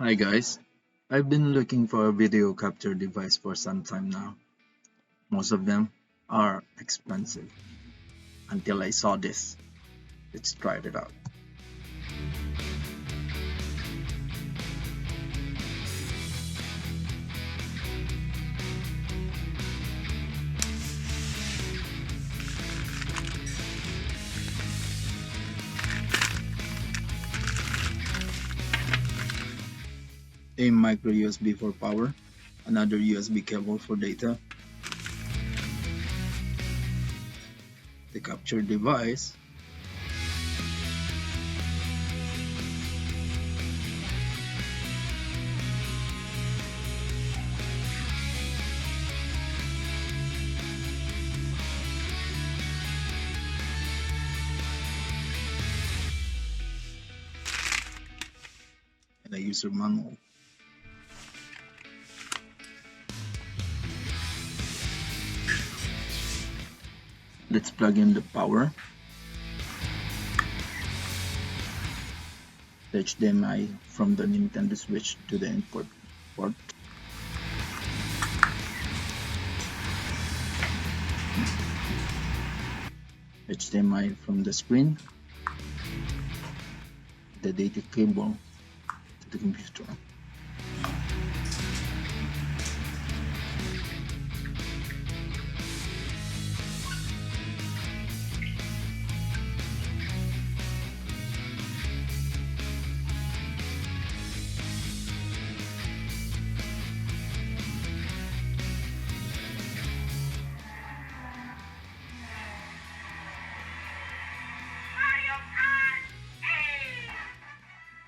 Hi guys, I've been looking for a video capture device for some time now. Most of them are expensive. Until I saw this. Let's try it out. A micro USB for power, another USB cable for data, the capture device, and a user manual. Let's plug in the power, the HDMI from the Nintendo Switch to the input port, HDMI from the screen, the data cable to the computer.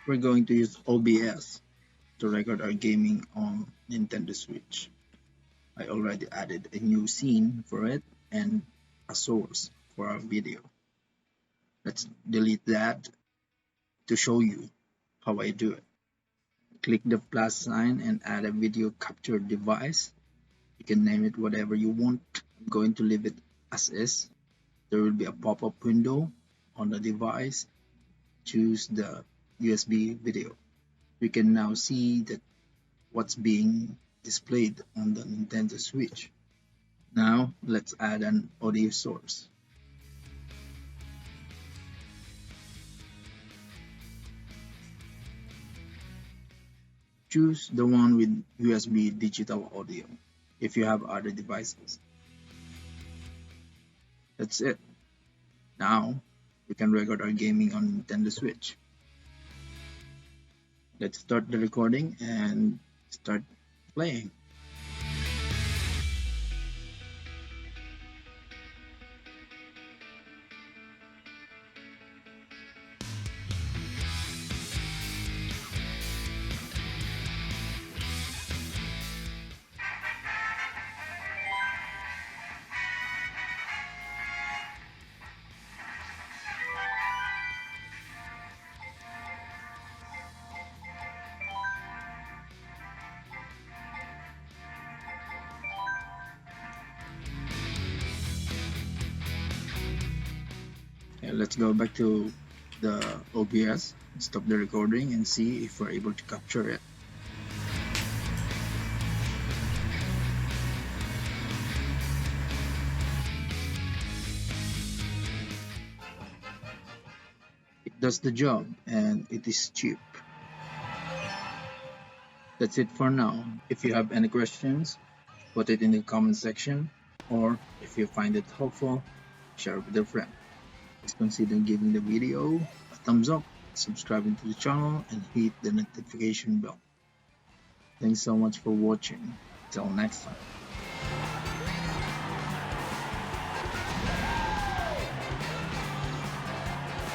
We're going to use OBS to record our gaming on Nintendo Switch. I already added a new scene for it and a source for our video. Let's delete that to show you how I do it. Click the plus sign and add a video capture device. You can name it whatever you want. I'm going to leave it as is. There will be a pop-up window on the device. Choose the USB video. We can now see that what's being displayed on the Nintendo Switch. Now let's add an audio source. Choose the one with USB digital audio if you have other devices. That's it. Now we can record our gaming on Nintendo Switch. Let's start the recording and start playing. Okay, let's go back to the OBS, stop the recording and see if we're able to capture it. It does the job and it is cheap. That's it for now. If you have any questions, put it in the comment section, or if you find it helpful, share it with a friend. Please consider giving the video a thumbs up, subscribing to the channel, and hit the notification bell. Thanks so much for watching. Till next time.